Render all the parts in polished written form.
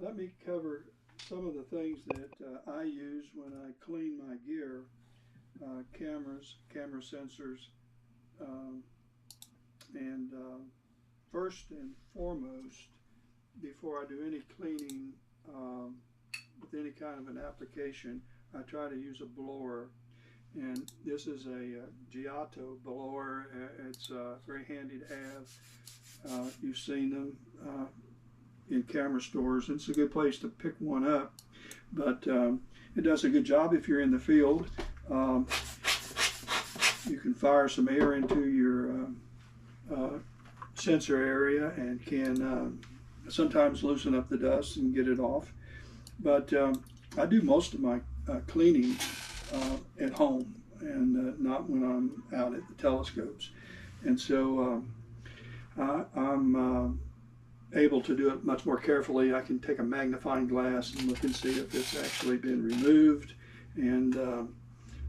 Let me cover some of the things that I use when I clean my gear, cameras, camera sensors, um, and first and foremost, before I do any cleaning with any kind of an application, I try to use a blower. And this is a Giatto blower. It's very handy to have. You've seen them in camera stores. It's a good place to pick one up, but it does a good job if you're in the field. You can fire some air into your sensor area and can sometimes loosen up the dust and get it off. But I do most of my cleaning at home and not when I'm out at the telescopes. And so I'm able to do it much more carefully. I can take a magnifying glass and look and see if it's actually been removed. And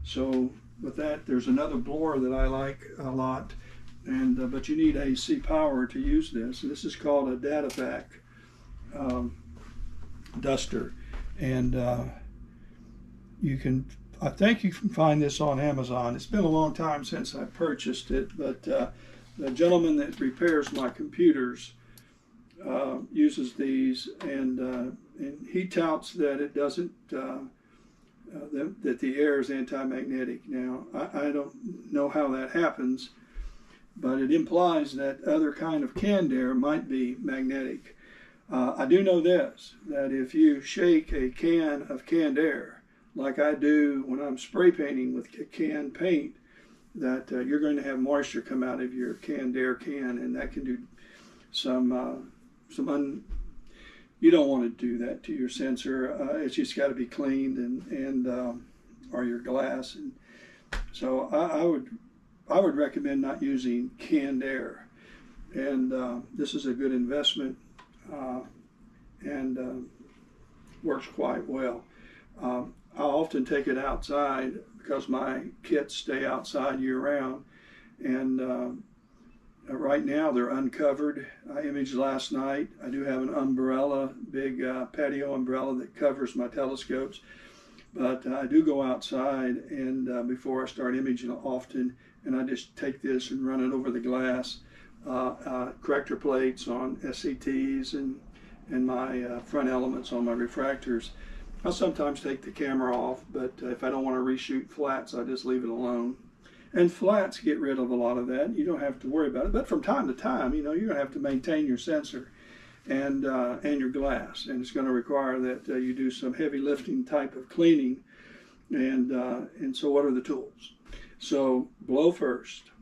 so with that, there's another blower that I like a lot, and but you need AC power to use this. And this is called a data vac duster, and I think you can find this on Amazon. It's been a long time since I purchased it, but the gentleman that repairs my computers uses these, and he touts that it doesn't that the air is anti-magnetic. Now, I don't know how that happens, but it implies that other kind of canned air might be magnetic. I do know this, that if you shake a can of canned air, like I do when I'm spray painting with canned paint, that you're going to have moisture come out of your canned air can, and that can do you don't want to do that to your sensor. It's just got to be cleaned and or your glass. And so I would recommend not using canned air. And this is a good investment and works quite well. I often take it outside because my kits stay outside year round, and right now they're uncovered. I imaged last night. I do have an umbrella, big patio umbrella that covers my telescopes, but I do go outside and before I start imaging often, and I just take this and run it over the glass, corrector plates on SCTs and my front elements on my refractors. I'll sometimes take the camera off, but if I don't want to reshoot flats, I just leave it alone. And flats get rid of a lot of that. You don't have to worry about it. But from time to time, you're going to have to maintain your sensor and your glass, and it's going to require that you do some heavy lifting type of cleaning. And so, what are the tools? So, blow first,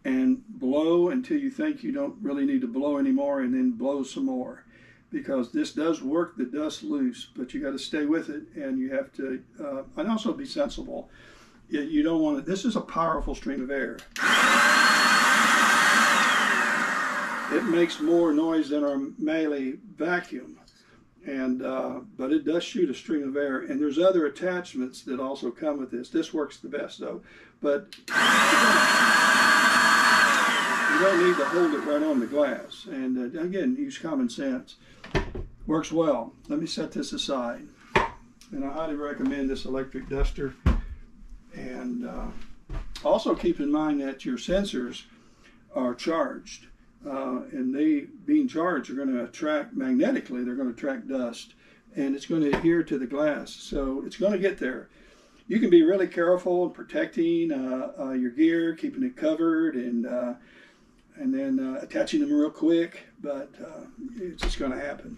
and blow until you think you don't really need to blow anymore, and then blow some more, because this does work the dust loose, but you got to stay with it, and you have to, and also be sensible. You don't want to, this is a powerful stream of air. It makes more noise than our Mealy vacuum, and but it does shoot a stream of air, and there's other attachments that also come with this. This works the best though, but you don't need to hold it right on the glass. And again, use common sense. Works well. Let me set this aside, and I highly recommend this electric duster. And also keep in mind that your sensors are charged, and they, being charged, are going to attract magnetically. They're going to attract dust, and it's going to adhere to the glass, so it's going to get there. You can be really careful in protecting your gear, keeping it covered, and then attaching them real quick, but it's just going to happen.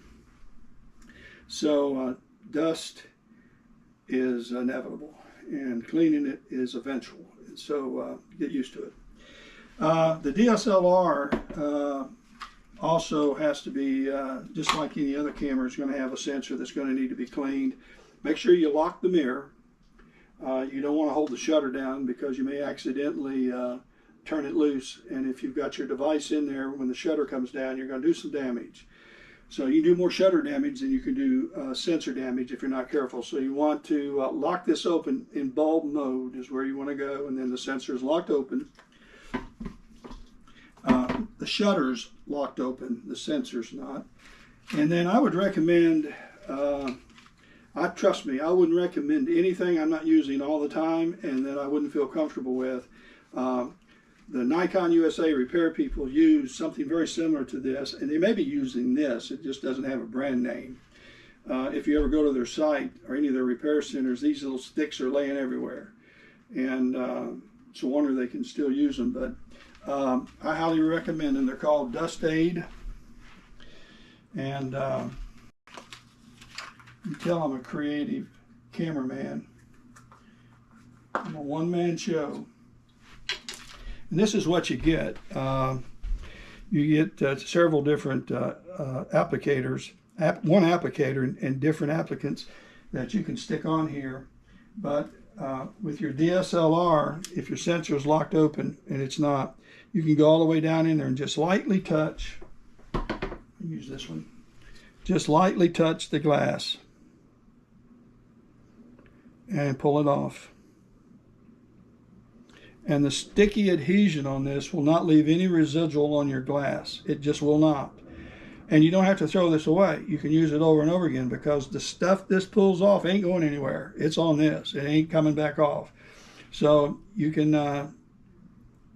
So dust is inevitable, and cleaning it is eventual. And so get used to it. The DSLR also has to be, just like any other camera, is going to have a sensor that's going to need to be cleaned. Make sure you lock the mirror. You don't want to hold the shutter down because you may accidentally turn it loose. And if you've got your device in there, when the shutter comes down, you're going to do some damage. So you do more shutter damage than you can do sensor damage if you're not careful. So you want to lock this open in bulb mode is where you want to go, and then the sensor is locked open. The shutter's locked open, the sensor's not. And then I would recommend, trust me, I wouldn't recommend anything I'm not using all the time and that I wouldn't feel comfortable with. The Nikon USA repair people use something very similar to this, and they may be using this, it just doesn't have a brand name. If you ever go to their site or any of their repair centers, these little sticks are laying everywhere. And it's a wonder they can still use them, but I highly recommend them. They're called Dust Aid. And you tell I'm a creative cameraman. I'm a one-man show. And this is what you get. You get several different applicators, one applicator and different applicants that you can stick on here. But with your DSLR, if your sensor is locked open and it's not, you can go all the way down in there and just lightly touch. Use this one. Just lightly touch the glass and pull it off. And the sticky adhesion on this will not leave any residual on your glass. It just will not. And you don't have to throw this away. You can use it over and over again because the stuff this pulls off ain't going anywhere. It's on this. It ain't coming back off. So you can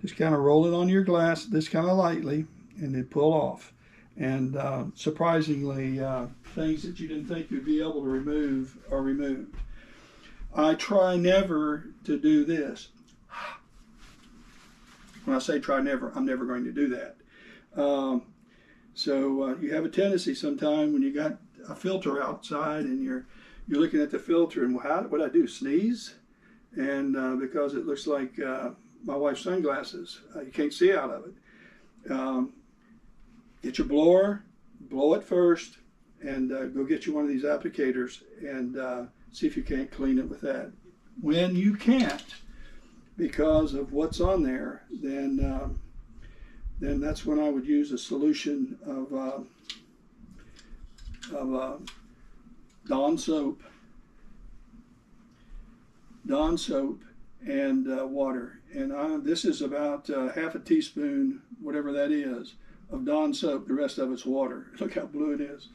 just kind of roll it on your glass this kind of lightly and then pull off. And surprisingly, things that you didn't think you'd be able to remove are removed. I try never to do this. When I say try never, I'm never going to do that. So you have a tendency sometime when you got a filter outside and you're looking at the filter and what do I do? Sneeze? And because it looks like my wife's sunglasses, you can't see out of it. Get your blower, blow it first, and go get you one of these applicators and see if you can't clean it with that. When you can't, because of what's on there, then that's when I would use a solution of Dawn soap and water. And this is about half a teaspoon, whatever that is, of Dawn soap. The rest of it's water. Look how blue it is.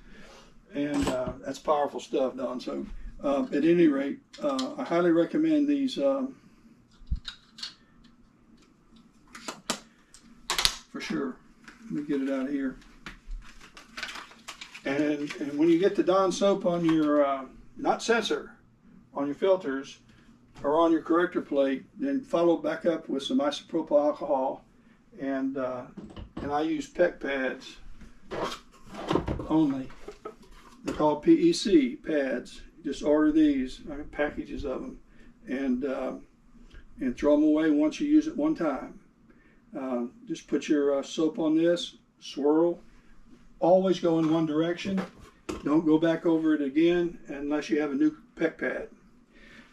And that's powerful stuff, Dawn soap. At any rate, I highly recommend these for sure. Let me get it out of here. And when you get the Dawn soap on your, not sensor, on your filters or on your corrector plate, then follow back up with some isopropyl alcohol. And I use PEC pads only. They're called PEC pads. You just order these, packages of them, and throw them away once you use it one time. Just put your soap on this, swirl, always go in one direction. Don't go back over it again unless you have a new PEC pad.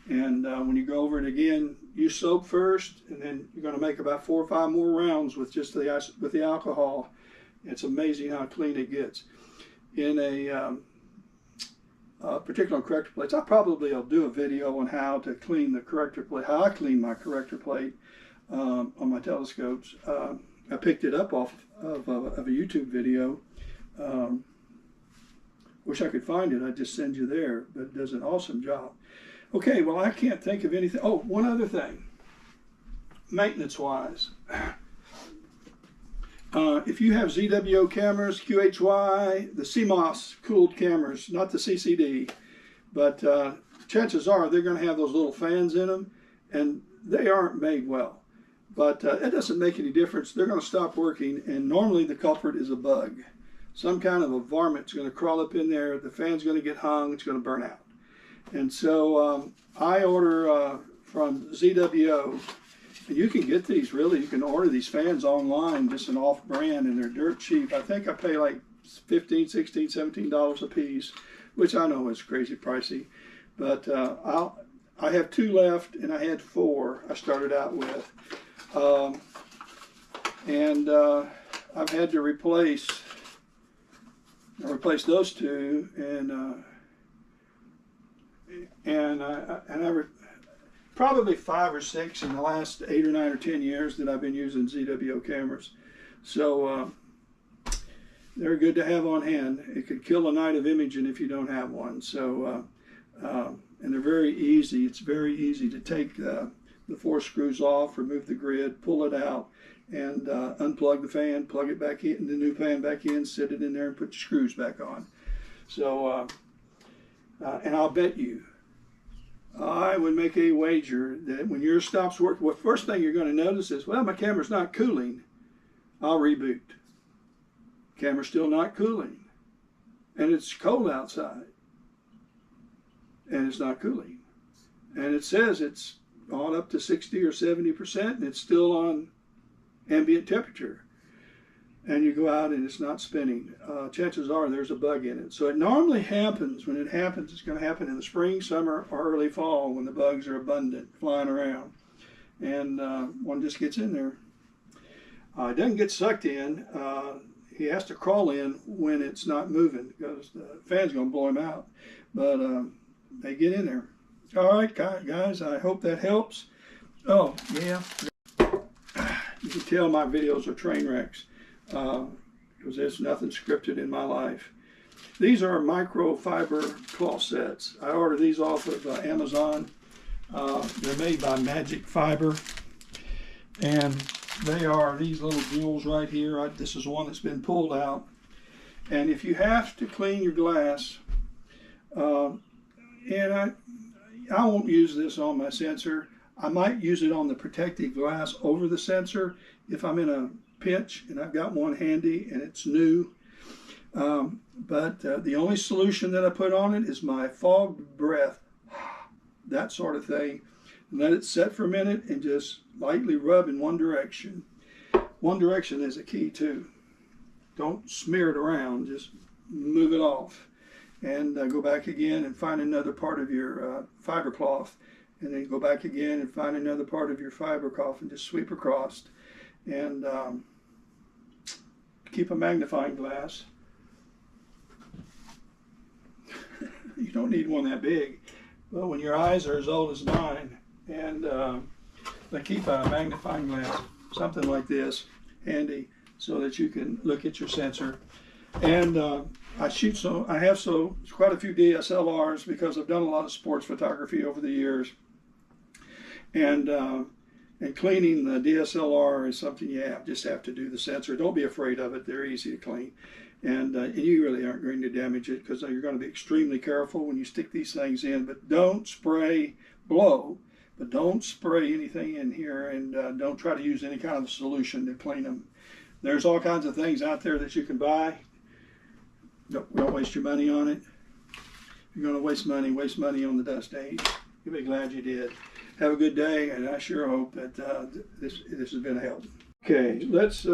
And when you go over it again, use soap first, and then you're going to make about 4 or 5 more rounds with just the alcohol. It's amazing how clean it gets. In a particular corrector plates, I'll do a video on how to clean the corrector plate, how I clean my corrector plate on my telescopes. I picked it up off of a YouTube video. Wish I could find it. I'd just send you there, but it does an awesome job. Okay, well, I can't think of anything. Oh, one other thing, maintenance-wise. If you have ZWO cameras, QHY, the CMOS cooled cameras, not the CCD, but chances are they're going to have those little fans in them, and they aren't made well. But it doesn't make any difference. They're going to stop working, and normally the culprit is a bug. Some kind of a varmint's going to crawl up in there, the fan's going to get hung, it's going to burn out. And so I order from ZWO, and you can get these really, you can order these fans online, just an off-brand, and they're dirt cheap. I think I pay like $15, $16, $17 a piece, which I know is crazy pricey. But I have 2 left, and I had 4 I started out with. I've had to replace those 2, and probably 5 or 6 in the last 8 or 9 or 10 years that I've been using ZWO cameras. So they're good to have on hand. It could kill a night of imaging if you don't have one. So, and they're very easy. It's very easy to take the 4 screws off, remove the grid, pull it out, and unplug the fan, plug it back in, the new fan back in, sit it in there, and put your screws back on. So, and I'll bet you, I would make a wager that when yours stops working, well, first thing you're going to notice is, well, my camera's not cooling. I'll reboot. Camera's still not cooling. And it's cold outside. And it's not cooling. And it says it's on up to 60 or 70%, and it's still on ambient temperature. And you go out and it's not spinning. Chances are there's a bug in it. So it normally happens. When it happens, it's going to happen in the spring, summer, or early fall when the bugs are abundant, flying around. And one just gets in there. It doesn't get sucked in. He has to crawl in when it's not moving because the fan's going to blow him out. But they get in there. All right, guys, I hope that helps. Oh, yeah. You can tell my videos are train wrecks. Because there's nothing scripted in my life. These are microfiber cloth sets. I ordered these off of Amazon. They're made by Magic Fiber, and they are these little jewels right here. This is one that's been pulled out. And if you have to clean your glass, and I won't use this on my sensor. I might use it on the protective glass over the sensor if I'm in a pinch and I've got one handy and it's new. But the only solution that I put on it is my fog breath, that sort of thing. And let it set for a minute and just lightly rub in one direction. One direction is a key too. Don't smear it around, just move it off. And go back again and find another part of your fiber cloth. And then go back again and find another part of your fiber cloth and just sweep across. And keep a magnifying glass. You don't need one that big. But when your eyes are as old as mine, and but keep a magnifying glass, something like this, handy, so that you can look at your sensor. And I have quite a few DSLRs because I've done a lot of sports photography over the years. And cleaning the DSLR is something you just have to do the sensor. Don't be afraid of it. They're easy to clean. And you really aren't going to damage it because you're going to be extremely careful when you stick these things in. But don't spray, blow, but don't spray anything in here, and don't try to use any kind of solution to clean them. There's all kinds of things out there that you can buy. Don't waste your money on it. If you're going to waste money on the dust age. You'll be glad you did. Have a good day, and I sure hope that this has been a help. Okay, let's